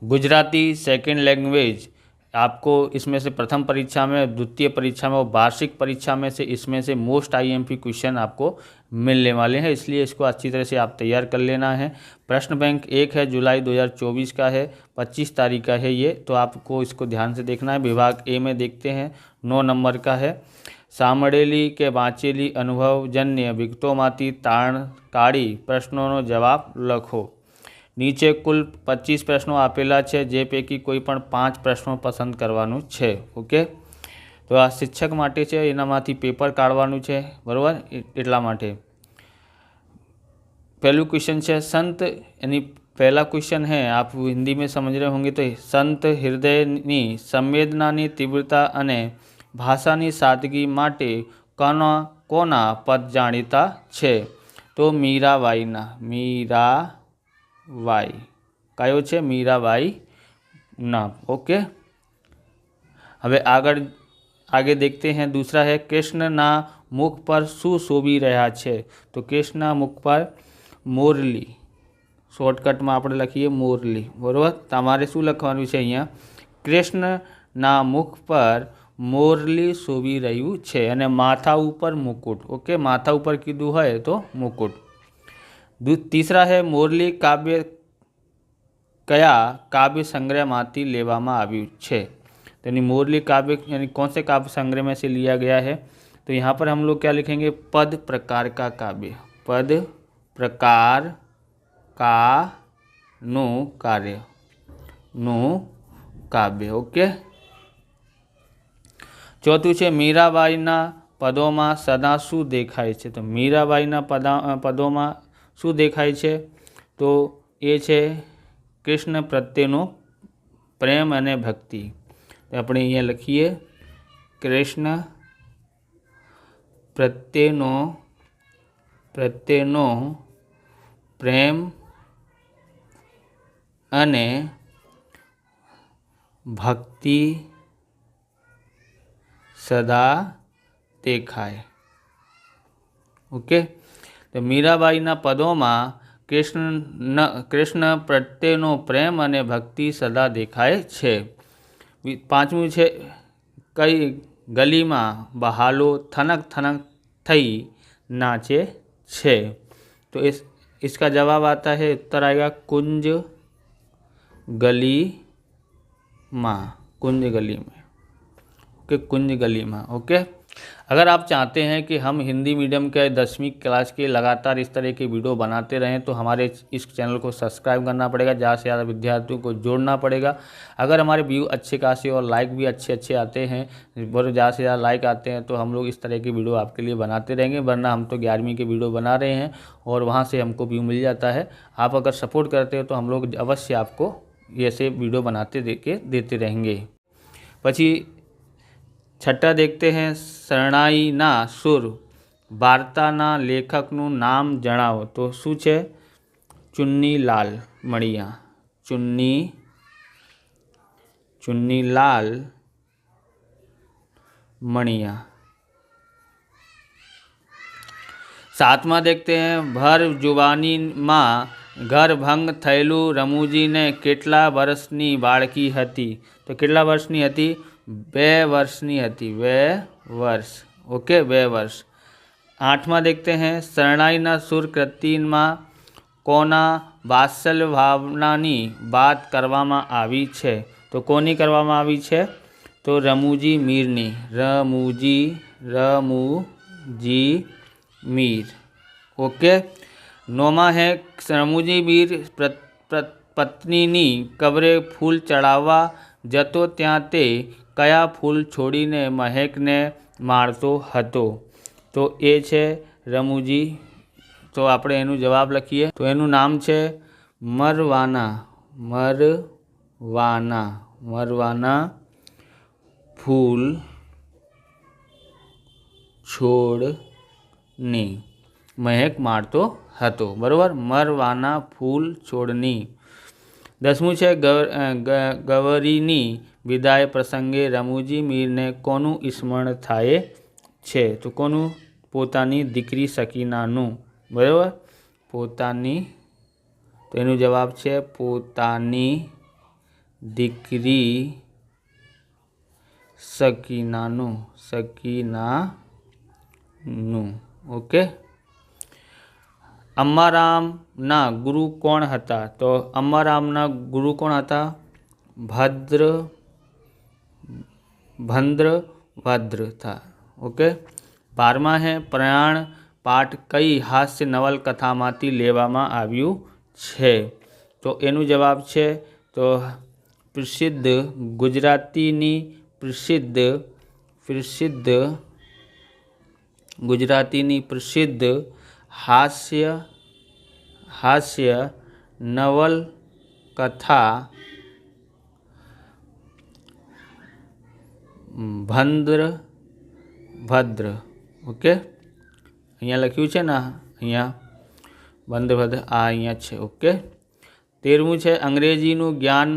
Gujarati second language आपको इसमें से प्रथम परीक्षा में, द्वितीय परीक्षा में और वार्षिक परीक्षा में से इसमें से मोस्ट आईएमपी क्वेश्चन आपको मिलने वाले हैं, इसलिए इसको अच्छी तरह से आप तैयार कर लेना है। प्रश्न बैंक 1 है, जुलाई 2024 का है, 25 तारीख का है ये, तो आपको इसको ध्यान से देखना है। विभाग ए में देखते हैं, 9 नंबर का है। સાંભળેલી કે વાંચેલી અનુભવજન્ય વિગતોમાંથી તાણ કાઢી પ્રશ્નોનો જવાબ લખો। નીચે કુલ 25 પ્રશ્નો આપેલા છે, જે પૈકી કોઈ પણ 5 પ્રશ્નો પસંદ કરવાનું છે। ઓકે, તો આ શિક્ષક માટે છે, એનામાંથી પેપર કાઢવાનું છે, બરાબર। એટલા માટે पहलू क्वेश्चन है संत, यानी पहला क्वेश्चन है, आप हिंदी में समझ रहे होंगे, तो संत हृदयनी संवेदनानी तीव्रता अने भाषानी सादगी माटे कोना पद जाणीता छे? तो मीराबाईना, मीराबाई कयो छे? मीराबाई ना। ओके, हवे आगे देखते हैं। दूसरा है कृष्णना मुख पर शू शोभी रह्या छे? तो कृष्णना मुख पर मोरली, शॉर्टकट में આપણે લખીએ મોરલી, બરાબર। તમારે શું લખવાનું છે અહીંયા? કૃષ્ણના મુખ પર મોરલી શોભી રહ્યું છે અને માથા ઉપર મુકુટ। ઓકે, માથા ઉપર કીધું હોય તો મુકુટ। तीसरा है मोरली काव्य कया काव्य संग्रहमांथी लेवामां आव्युं छे? तो यानी मोरली काव्य यानी कौन से काव्य संग्रह में से लिया गया है? तो यहाँ पर हम लोग क्या लिखेंगे? पद प्रकार का काव्य, पद प्रकार का नु कार्य, नु काव्य। ओके, चौथुं है मीराबाईना पदों में सदा शू देखाय छे? तो मीराबाईना पदों में शू देखाय छे? तो ये छे कृष्ण प्रत्येनो प्रेम अने भक्ति। तो अपने अहींया लखीए कृष्ण प्रत्येनो प्रेम अने भक्ति सदा देखाय। ओके, तो मीराबाईना पदों में कृष्ण प्रत्येनो प्रेम अने भक्ति सदा देखाय छे। पांचमું છે कई गली में बहालो थनक थनक थई नाचे छे? तो इसका जवाब आता है, उत्तर आएगा कुंज गली माँ, कुंज गली में। ओके, कुंज गली में। ओके, अगर आप चाहते हैं कि हम हिंदी मीडियम के 10वीं क्लास के लगातार इस तरह के वीडियो बनाते रहें, तो हमारे इस चैनल को सब्सक्राइब करना पड़ेगा, ज़्यादा से ज़्यादा विद्यार्थियों को जोड़ना पड़ेगा। अगर हमारे व्यू अच्छे खासे और लाइक भी अच्छे आते हैं, बहुत ज़्यादा से ज़्यादा लाइक आते हैं, तो हम लोग इस तरह की वीडियो आपके लिए बनाते रहेंगे। वरना हम तो 11वीं के वीडियो बना रहे हैं और वहाँ से हमको व्यू मिल जाता है। आप अगर सपोर्ट करते हो तो हम लोग अवश्य आपको ऐसे वीडियो बनाते देते रहेंगे। पछी छठा देखते हैं, शरणाईना सुर वार्ताना लेखकનું नाम जणावो। तो શું છે? ચુન્નીલાલ મણિયા, ચુન્નીલાલ मणिया। सातमा देखते हैं, भर जुबानी में घर भंग थयेलू रमूजी ने केटला वर्षनी बाळकी हती? तो केटला वर्षनी हती? 2 वर्षनी हती, 2 वर्ष। ओके, 2 वर्ष। आठमा देखते हैं, शरणाईना सुर कृति में कोना वात्सल्य भावनानी बात करवामां आवी छे? तो कोनी करवामां आवी छे? तो रमूजी मीरनी, रमूजी मीर। ओके, नौमा है, रमूजी मीर पत्नीनी कबरे फूल चढ़ावा जतो त्यां ते कया फूल छोड़ीने महकने मारतो हतो? तो ए छे रमूजी। तो आपणे एनु जवाब लखीए, तो एनु नाम छे मरवाना, मरवाना फूल छोड़नी महक मारतो हतो, बराबर। मरवाना फूल छोड़नी। 10मुं छे, गवरीनी विदाय प्रसंगे रमूजी मीरने कोनु स्मरण थाय छे? तो कोनु? पोतानी दीकरी सकीनानु, बराबर, पोतानी। तो एनु जवाब छे पोतानी દીકરી સકીનાનું ઓકે। અંબારામના ગુરુ કોણ હતા? તો અંબારામના ગુરુ કોણ હતા? ભદ્રભદ્ર था। ओके। 12 है प्रयाण पाठ कई हास्य नवलकथामांथी लेवामां आव्युं छे? तो एनु जवाब छे तो प्रसिद्ध गुजरातीनी प्रसिद्ध हास्य नवलकथा भद्र। ओके। अहींया लख्युं छे ने, अहींया भद्र आ अहींया छे। ओके। 13मुं छे अंग्रेजीनुं ज्ञान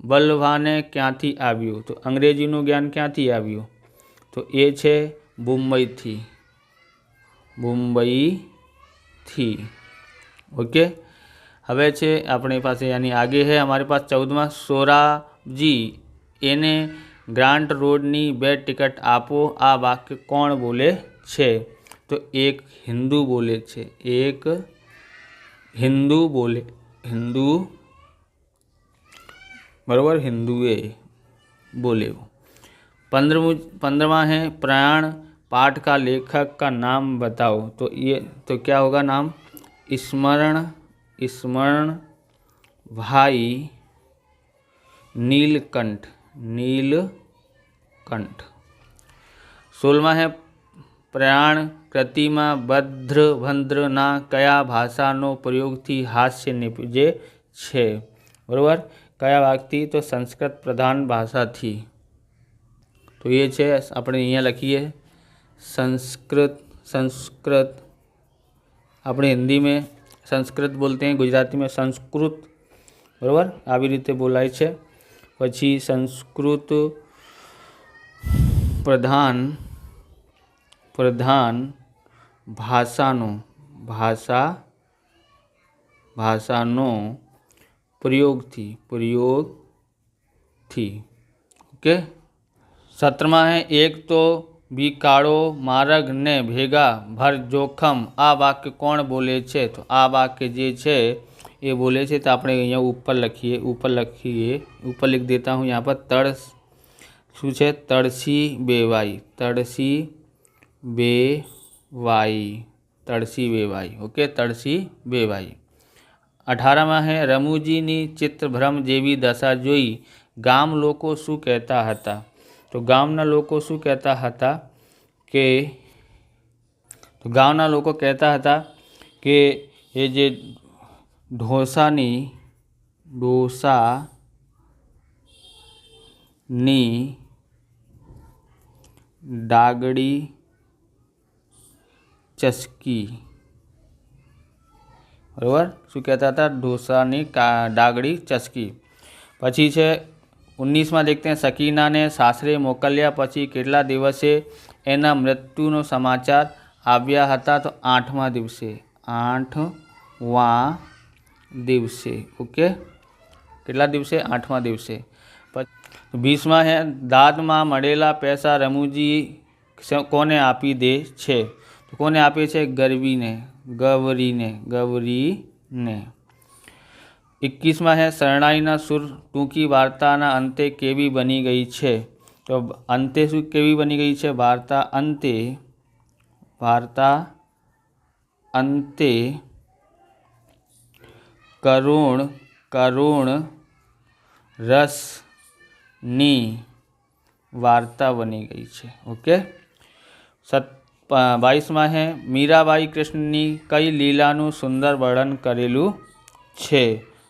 बलवाने क्यांथी आव्युं? तो अंग्रेजीनुं ज्ञान क्यांथी आव्युं? तो ए छे मुंबईथी। ओके। हवे छे अपनी पासे यानी आगे है हमारे पास 14वां सोराबजी एने ग्रांट रोडनी 2 टिकट आपो। आ वाक्य कोण बोले छे? तो एक हिंदू बोले छे। बराबर, हिंदुए बोले। 15वां है प्रयाण पाठ का लेखक का नाम बताओ। तो ये तो क्या होगा नाम? स्मरण भाई नीलकंठ। 16वां है प्रयाण कृतिमां भद्रभद्रना कया भाषानो प्रयोगथी हास्य निपजे छे? बराबर, कया वाक्यथी? तो संस्कृत प्रधान भाषा थी। तो ये छे अपने अहींया लखीए संस्कृत। अपने हिंदी में संस्कृत बोलते हैं, गुजराती में संस्कृत। बराबर, આવી રીતે બોલાય છે। પછી સંસ્કૃત પ્રધાન ભાષાનો પ્રયોગથી। ओके। 17मां है एक तो भी काळो मार्ग ने भेगा भर जोखम। आ वाक्य कोण बोले छे? तो आ वाक्य जे छे ये बोले छे तो આપણે અહીંયા ऊपर लिख देता हूँ। यहाँ पर શું છે? તળસી બેવાઈ। ओके, તળસી બેવાઈ। 18मां है रमूजीनी चित्रभ्रम जेवी दशा जोई गाम लोको शुं कहेता हता? तो गामना लोको शुं कहेता हता के ये जे ढोसानी डागड़ी चस्की। बराबर, शू कहता था? ढोसानी डागड़ी चस्की। पछी छे 19मां देखते हैं सकीना ने सासरे मोकल्या पछी केटला दिवसे एना मृत्युनो समाचार आव्या हता? तो 8वां दिवसे। ओके, केटला दिवसे? 8वां दिवसे। 20मां है दाद में मळेला पैसा रमूजी कोने आपी दे छे? तो कोने आपे छे? गवरी ने। 21मां है शरणाईना सुर टूंकी वार्ताना अंते केवी बनी गई छे? तो अंते शू केवी बनी गई छे? वार्ता अंते करुण रस नी वार्ता बनी गई छे। ओके। 22मां है मीराबाई कृष्णनी कई लीलानु सुंदर वर्णन करेलू छे?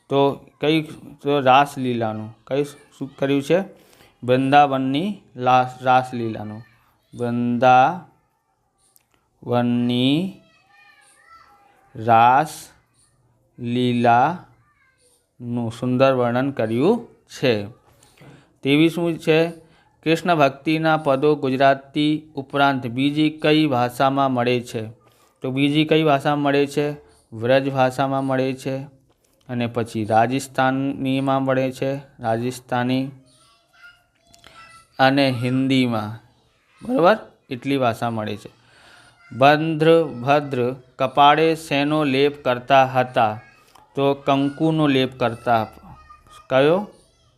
तो कई? तो रासलीलानु। कई शुं कर्युं छे? वृंदावननी रासलीलानु। वृंदावननी रासलीलानु सुंदर वर्णन कर्युं छे। 23मुं छे कृष्ण भक्तिना पदों गुजराती उपरांत बीजी कई भाषा में मळे छे? तो बीजी कई भाषा में मळे छे? व्रज भाषा में मळे छे। અને પછી રાજસ્થાનીમાં મળે છે, રાજસ્થાની અને હિન્દીમાં, બરાબર, એટલી ભાષા મળે છે. ભદ્ર કપાળે શેનો લેપ કરતા હતા? તો કંકુનો લેપ કરતા. કયો?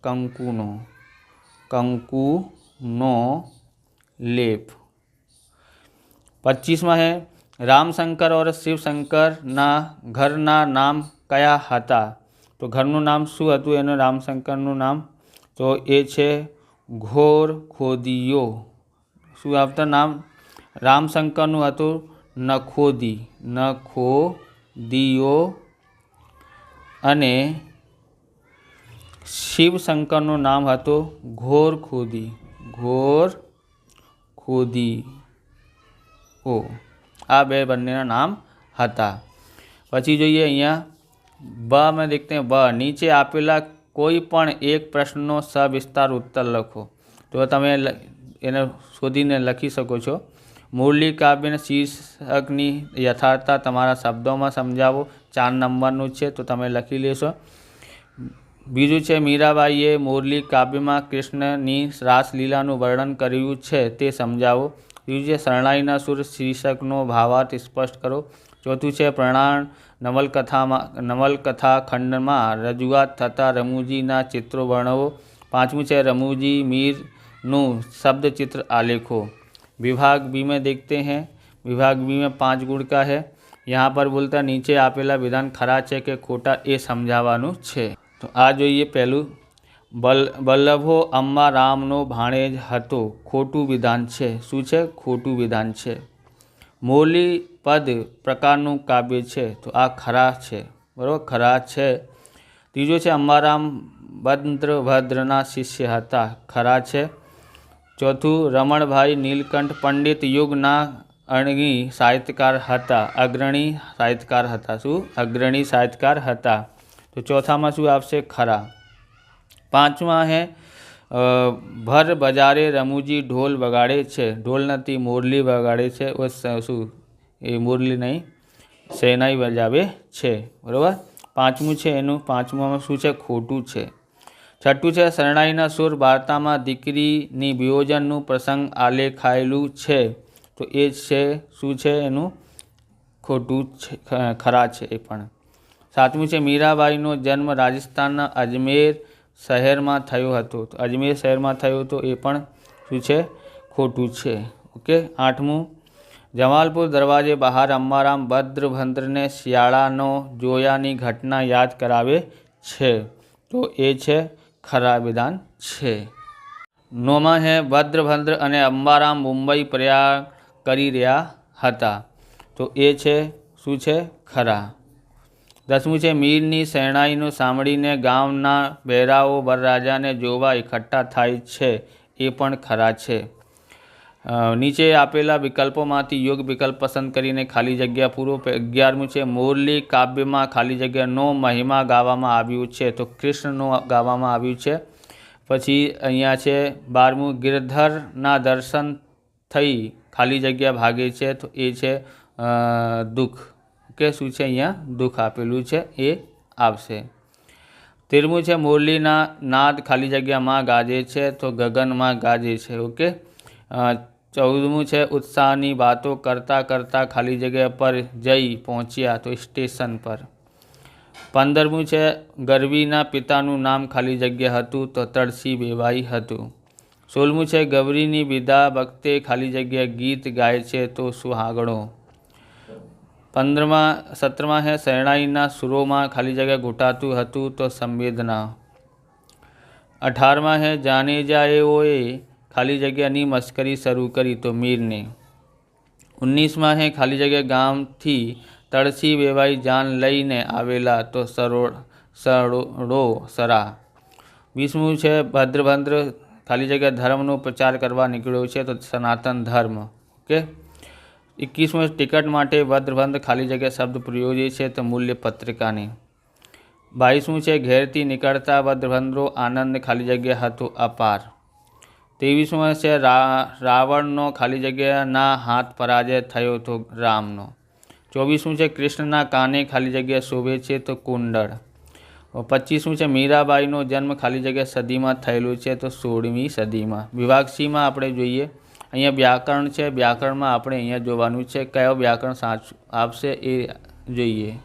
કંકુનો लेप। 25वां है रामशंकर और शिवशंकर ना घरना नाम कया हता? तो घरનું નામ શું હતું એનું રામશંકરનું નામ? તો એ છે ઘોર ખોદીયો. શું આવતા નામ? રામશંકરનું હતું નખોદીયો અને શિવશંકરનું નામ હતું ઘોરખોદી. આ બે બંનેના નામ હતા. પછી જોઈએ અહીંયા બ में देखते हैं ब નીચે આપેલા કોઈ પણ એક પ્રશ્નનો સવિસ્તાર ઉત્તર લખો. તો તમે એને શોધીને લખી શકો છો. મુરલી કાવ્યના શીર્ષકની યથાર્થતા તમારા શબ્દોમાં સમજાવો. 4 નંબરનું છે તો તમે લખી લેશો. બીજું છે મીરાબાઈએ મુરલી કાવ્યમાં કૃષ્ણની રાસલીલાનું વર્ણન કર્યું છે તે સમજાવો. ત્રીજું છે શરણાઈના સુર શીર્ષકનો ભાવાર્થ સ્પષ્ટ કરો. ચોથું છે પ્રણાણ નવલકથા ખંડમાં રજૂઆત થતા રમૂજીના ચિત્રો વર્ણવો. પાંચમું છે રમૂજી મીરનું शब्दचित्र आलेखो. विभाग बी में देखते हैं. विभाग बी में 5 गुण का है. यहाँ पर बोलता नीचे आपेला विधान खरा है कि खोटा ए समझावानुं छे. तो आ जोईए पहलू बल्लभो अम्मा रामनो भाणेज हतो. खोटू विधान छे. शुं छे? खोटू विधान छे. मोरली पद प्रकारનું કાવ્ય છે તો આ ખરા છે, બરાબર, ખરા છે. ત્રીજો છે અંબારામ ભદ્રના શિષ્ય હતા. ખરા છે. ચોથું રમણભાઈ નીલકંઠ પંડિત યુગના અગ્રણી સાહિત્યકાર હતા. અગ્રણી સાહિત્યકાર હતા. શું? અગ્રણી સાહિત્યકાર હતા. તો ચોથામાં શું આવશે? ખરા. પાંચમા હે ભર બજારે રમૂજી ઢોલ વગાડે છે. ઢોલ નથી, મોરલી વગાડે છે. શું? એ મોરલી નહીં, શેનાઈ બજાવે છે, બરાબર. પાંચમું છે એનું, પાંચમામાં શું છે? ખોટું છે. છઠ્ઠું છે શરણાઈના સુર વાર્તામાં દીકરીની વિયોજનનું પ્રસંગ આલેખાયેલું છે તો એ છે શું છે? એનું ખોટું છે, ખરા છે એ પણ. સાતમું છે મીરાબાઈનો જન્મ રાજસ્થાનના અજમેર શહેરમાં થયો હતો. તો અજમેર શહેરમાં થયો હતો એ પણ શું છે? ખોટું છે. ઓકે. આઠમું જમાલપુર દરવાજે બહાર અંબારામ ભદ્રભદ્રને શિયાળાનો જોયાની ઘટના યાદ કરાવે છે તો એ છે ખરા વિધાન છે. નોમાં હે ભદ્રભદ્ર અને અંબારામ મુંબઈ પ્રયાગ કરી રહ્યા હતા તો એ છે શું છે? ખરા. 10મું છે મીરની શરણાઈનું સાંભળીને ગામના બહેરાઓ વરરાજાને જોવા એકઠા થાય છે એ પણ ખરા છે. નીચે આપેલા વિકલ્પોમાંથી યોગ્ય વિકલ્પ પસંદ કરીને ખાલી જગ્યા પૂરો. 11મું છે મોરલી કાવ્યમાં ખાલી જગ્યાનો મહિમા ગાવામાં આવ્યું છે તો કૃષ્ણનો ગાવામાં આવ્યું છે. પછી અહીંયા છે 12મું ગિરધરના દર્શન થઈ ખાલી જગ્યા ભાગે છે તો એ છે દુઃખ. ઓકે. શું છે? અહીંયા દુઃખ આપેલું છે એ આવશે. 13મું છે મોરલીના નાદ ખાલી જગ્યામાં ગાજે છે તો ગગનમાં ગાજે છે. ઓકે. 14મું છે ઉત્સાહની વાતો કરતાં કરતાં ખાલી જગ્યા પર જઈ પહોંચ્યા તો સ્ટેશન પર. 15મું છે ગરવીના પિતાનું નામ ખાલી જગ્યા હતું તો તળસી બેવાઈ હતું. 16મું છે ગૌરીની વિદા વખતે ખાલી જગ્યા ગીત ગાય છે તો સુહાગણો. 17મા છે શરણાઈના સુરોમાં ખાલી જગ્યા ઘૂંટાતું હતું તો સંવેદના. 18મા છે જાનેજાઓએ ખાલી જગ્યાની મશ્કરી શરૂ કરી તો મીરને. 19મા છે ખાલી જગ્યા ગામથી તળસી વેવાઈ જાન લઈને આવેલા તો સરા. 20મું છે ભદ્રભદ્ર ખાલી જગ્યા ધર્મનો પ્રચાર કરવા નીકળ્યો છે તો સનાતન ધર્મ. ઓકે. 21મું ટિકટ માટે ભદ્રભદ્ર ખાલી જગ્યા શબ્દ પ્રયોજે છે તો મૂલ્ય પત્રિકાની. 22મું છે ઘેરથી નીકળતા ભદ્રભદ્રનો આનંદ ખાલી જગ્યા હતો અપાર. 23મું છે રાવણનો ખાલી જગ્યાના હાથ પરાજય થયો તો રામનો. 24મું છે કૃષ્ણના કાને ખાલી જગ્યા શોભે છે તો કુંડળ. 25મું છે મીરાબાઈનો જન્મ ખાલી જગ્યા સદીમાં થયેલું છે તો 16મી સદીમાં। વિભાગ સીમાં આપણે જોઈએ, અહીંયા વ્યાકરણ છે, વ્યાકરણમાં આપણે અહીંયા જોવાનું છે કયો વ્યાકરણ સાચું આપશે એ જોઈએ।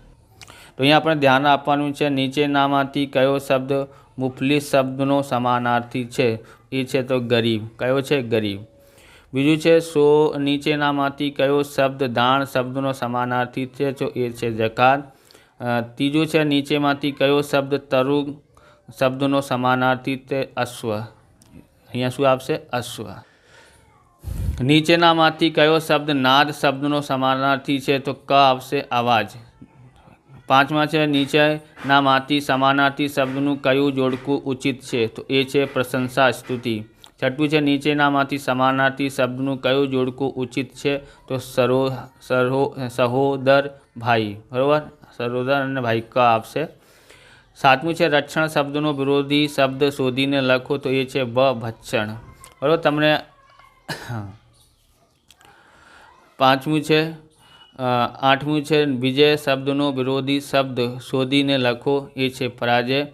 તો અહીંયા આપણે ધ્યાન આપવાનું છે, નીચેનામાંથી કયો શબ્દ મુફલિસ શબ્દનો સમાનાર્થી છે? એ છે તો ગરીબ। કયો છે? ગરીબ। બીજું છે નીચેનામાંથી કયો શબ્દ દાણ શબ્દનો સમાનાર્થી છે? તો એ છે જકાત। ત્રીજું છે નીચેમાંથી કયો શબ્દ તરુ શબ્દનો સમાનાર્થી છે? અશ્વ। અહીંયા શું આપશે? અશ્વ। નીચેનામાંથી કયો શબ્દ નાદ શબ્દનો સમાનાર્થી છે? તો ક આવશે અવાજ। પાંચમા છે નીચેનામાંથી સમાનાર્થી શબ્દનું કયું જોડકું ઉચિત છે? તો એ છે પ્રશંસા સ્તુતિ। છઠ્ઠું છે નીચેનામાંથી સમાનાર્થી શબ્દનું કયું જોડકું ઉચિત છે? તો સહોદર ભાઈ। બરાબર, સહોદર અને ભાઈ ક આપશે। સાતમું છે રક્ષણ શબ્દનો વિરોધી શબ્દ શોધીને લખો તો એ છે ભક્ષણ। બરાબર, તમને પાંચમું છે આઠમું છે વિજય શબ્દનો વિરોધી શબ્દ શોધીને લખો એ છે પરાજય।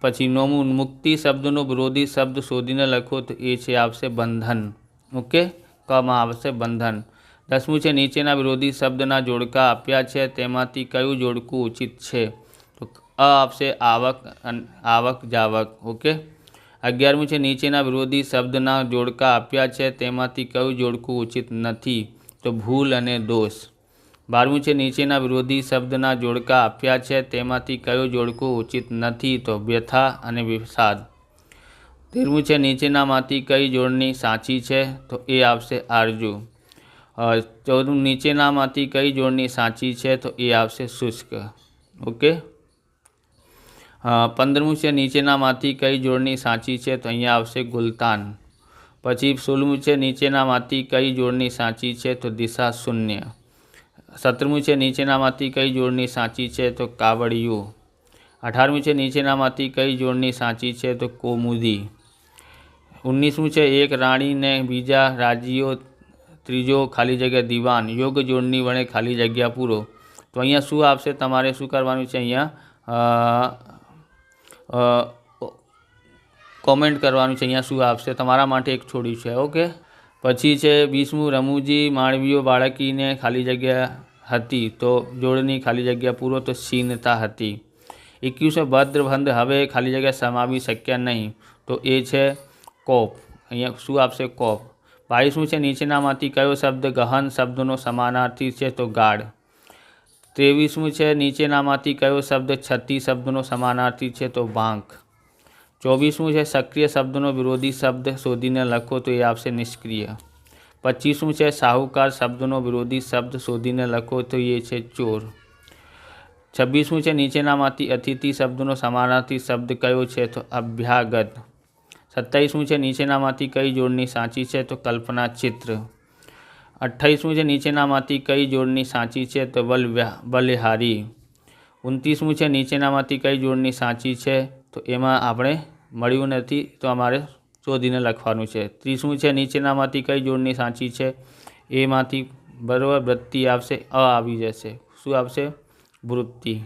પછી નવમું મુક્તિ શબ્દનો વિરોધી શબ્દ શોધીને લખો તો એ છે આવશે બંધન। ઓકે, કમાં આવશે બંધન। 10મું છે નીચેના વિરોધી શબ્દના જોડકા આપ્યા છે તેમાંથી કયું જોડકું ઉચિત છે? તો અ આપશે આવક જાવક। ઓકે। 11મું છે નીચેના વિરોધી શબ્દના જોડકા આપ્યા છે તેમાંથી કયું જોડકું ઉચિત નથી? તો ભૂલ અને દોષ। 12મું છે નીચેના વિરોધી શબ્દના જોડકા આપ્યા છે તેમાંથી કયું જોડકું ઉચિત નથી? તો વ્યથા અને વિષાદ। 13મું છે નીચેનામાંથી કઈ જોડણી સાચી છે? તો એ આવશે આરજુ। 14મું નીચેનામાંથી કઈ જોડણી સાચી છે? તો એ આવશે શુષ્ક। ઓકે। 15મું છે નીચેનામાંથી કઈ જોડણી સાચી છે? તો અહીંયા આવશે ગુલતાન। પછી 16મું છે નીચેનામાંથી કઈ જોડણી સાચી છે? તો દિશા શૂન્ય। 17મું છે નીચેનામાંથી કઈ જોડણી સાચી છે? તો કાવડિયું। 18મું છે નીચેનામાંથી કઈ જોડણી સાચી છે? તો કૌમુદી। 19મું છે એક રાણી ને બીજા રાજ્યો ત્રીજો ખાલી જગ્યા દીવાન યોગ જોડણી વડે ખાલી જગ્યા પૂરો। તો અહીંયા શું આપશે? તમારે શું કરવાનું છે? અહીંયા કોમેન્ટ કરવાનું છે અહીંયા શું આપશે, તમારા માટે એક છોડ્યું છે। ઓકે। પછી છે 20મું રમૂજી માળવીઓ બાળકીને ખાલી જગ્યા હતી તો જોડણી ખાલી જગ્યા પૂરો તો ક્ષીણતા હતી। 21મું ભદ્રબંધ હવે ખાલી જગ્યા સમાવી શક્યા નહીં તો એ છે કોપ। અહીંયા શું આપશે? કોપ। 22મું છે નીચેનામાંથી કયો શબ્દ ગહન શબ્દનો સમાનાર્થી છે? તો ગાઢ। 23મું છે નીચેનામાંથી કયો શબ્દ છતી શબ્દનો સમાનાર્થી છે? તો વાંક। 24મું છે સક્રિય શબ્દનો વિરોધી શબ્દ શોધીને લખો તો એ આવશે નિષ્ક્રિય। 25મું છે સાહુકાર શબ્દનો વિરોધી શબ્દ શોધીને લખો તો એ છે ચોર। 26મું છે નીચેનામાંથી અતિથિ શબ્દનો સમાનાર્થી શબ્દ કયો છે? તો અભ્યાગત। 27મું છે નીચેનામાંથી કઈ જોડણી સાચી છે? તો કલ્પના ચિત્ર। 28મું છે નીચેનામાંથી કઈ જોડણી સાચી છે? તો બલિહારી। 29મું છે નીચેનામાંથી કઈ જોડણી સાચી છે? તો એમાં આપણે મળ્યું નથી તો અમારે શોધીને લખવાનું છે। 30મું છે નીચેનામાંથી કઈ જોડણી સાચી છે? એમાંથી બરાબર વૃત્તિ આવશે, અ આવી જશે। શું આવશે? વૃત્તિ,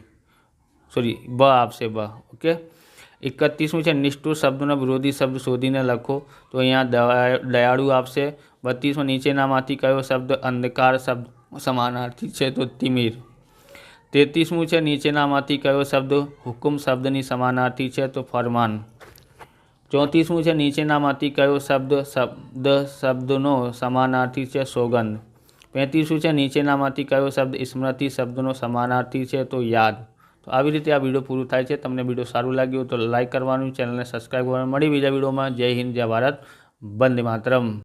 સોરી બ આવશે, બ। ઓકે। 31મું છે નિષ્ઠુર શબ્દનો વિરોધી શબ્દ શોધીને લખો તો અહીંયા દયાળુ આવશે। 32મું નીચેનામાંથી કયો શબ્દ અંધકાર શબ્દ સમાનાર્થી છે? તો તિમિર। 33મું છે નીચેનામાંથી કયો શબ્દ હુકુમ શબ્દની સમાનાર્થી છે? તો ફરમાન। 34મું છે નીચેનામાંથી કયો શબ્દનો સમાનાર્થી છે? સોગંદ। 35મું છે નીચેનામાંથી કયો શબ્દ સ્મૃતિ શબ્દનો સમાનાર્થી છે? તો યાદ। તો આવી રીતે આ વિડીયો પૂરું થાય છે। તમને વિડીયો સારું લાગ્યું તો લાઇક કરવાનું, ચેનલને સબસ્ક્રાઈબ કરવાનું। મળી બીજા વિડીયોમાં। જય હિન્દ, જય ભારત, વંદે માતરમ।